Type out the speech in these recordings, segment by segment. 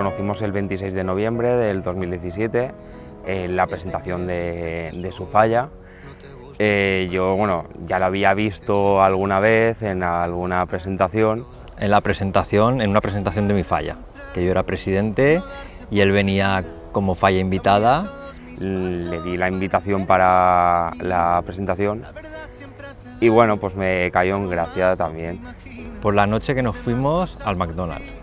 conocimos el 26 de noviembre del 2017 en la presentación de su falla. Yo, bueno, ya la había visto alguna vez en alguna presentación. En una presentación de mi falla, que yo era presidente y él venía como falla invitada. Le di la invitación para la presentación y bueno, pues me cayó en gracia también. Por la noche que nos fuimos al McDonald's,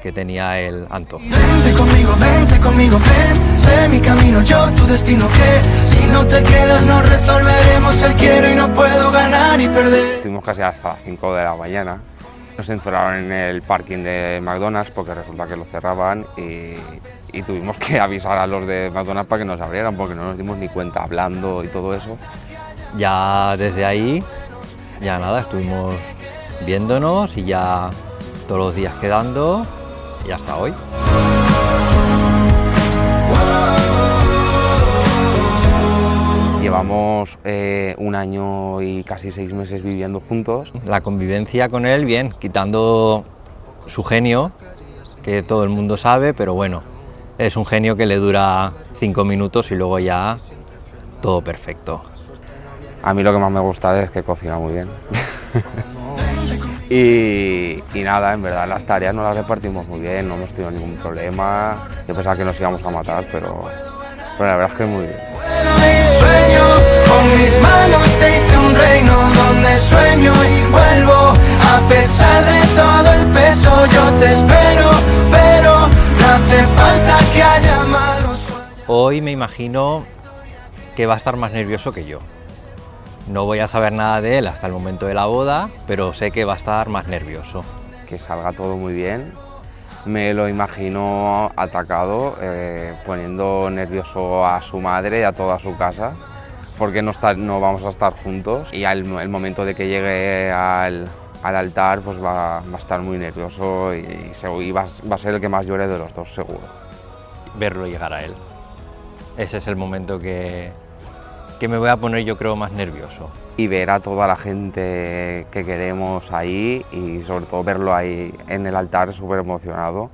que tenía el Anto. Vente conmigo, ven, sé mi camino, yo tu destino, que si no te quedas no resolveremos el quiero y no puedo ganar y perder. Estuvimos casi hasta las 5 de la mañana. Nos encerraron en el parking de McDonald's porque resulta que lo cerraban y tuvimos que avisar a los de McDonald's para que nos abrieran porque no nos dimos ni cuenta hablando y todo eso. Ya desde ahí, ya nada, estuvimos viéndonos y ya todos los días quedando y hasta hoy. Llevamos 1 año y casi 6 meses viviendo juntos. La convivencia con él, bien, quitando su genio, que todo el mundo sabe, pero bueno, es un genio que le dura 5 minutos y luego ya todo perfecto. A mí lo que más me gusta es que cocina muy bien. y nada, en verdad las tareas nos las repartimos muy bien, no hemos tenido ningún problema. Yo pensaba que nos íbamos a matar, pero la verdad es que muy bien. Sueño, con mis manos te hice un reino donde sueño y vuelvo. A pesar de todo el peso yo te espero, pero no hace falta que haya malos sueños. Hoy me imagino que va a estar más nervioso que yo. No voy a saber nada de él hasta el momento de la boda, pero sé que va a estar más nervioso. Que salga todo muy bien. Me lo imagino atacado, poniendo nervioso a su madre y a toda su casa, porque no vamos a estar juntos y el momento de que llegue al altar pues va a estar muy nervioso y va a ser el que más llore de los dos, seguro. Verlo llegar a él. Ese es el momento que me voy a poner, yo creo, más nervioso. Y ver a toda la gente que queremos ahí y sobre todo verlo ahí en el altar súper emocionado,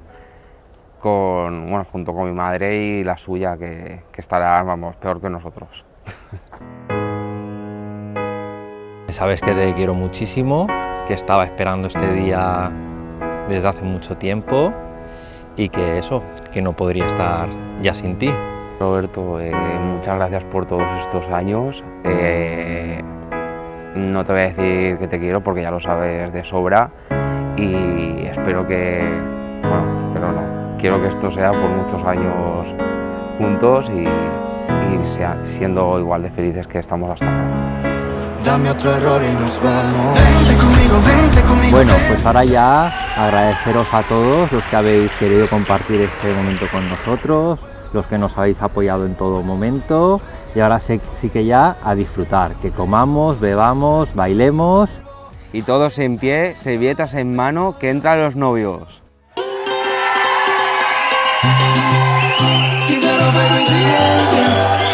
junto con mi madre y la suya, que estará, vamos, peor que nosotros. Sabes que te quiero muchísimo, que estaba esperando este día desde hace mucho tiempo y que que no podría estar ya sin ti. Roberto, muchas gracias por todos estos años. No te voy a decir que te quiero porque ya lo sabes de sobra y espero quiero que esto sea por muchos años juntos y siendo igual de felices que estamos hasta ahora. Dame otro error y nos vamos. Vente conmigo. Bueno, pues ahora ya agradeceros a todos los que habéis querido compartir este momento con nosotros, los que nos habéis apoyado en todo momento, y ahora sí que ya a disfrutar, que comamos, bebamos, bailemos. Y todos en pie, servilletas en mano, que entran los novios. Quizá no fue coincidencia.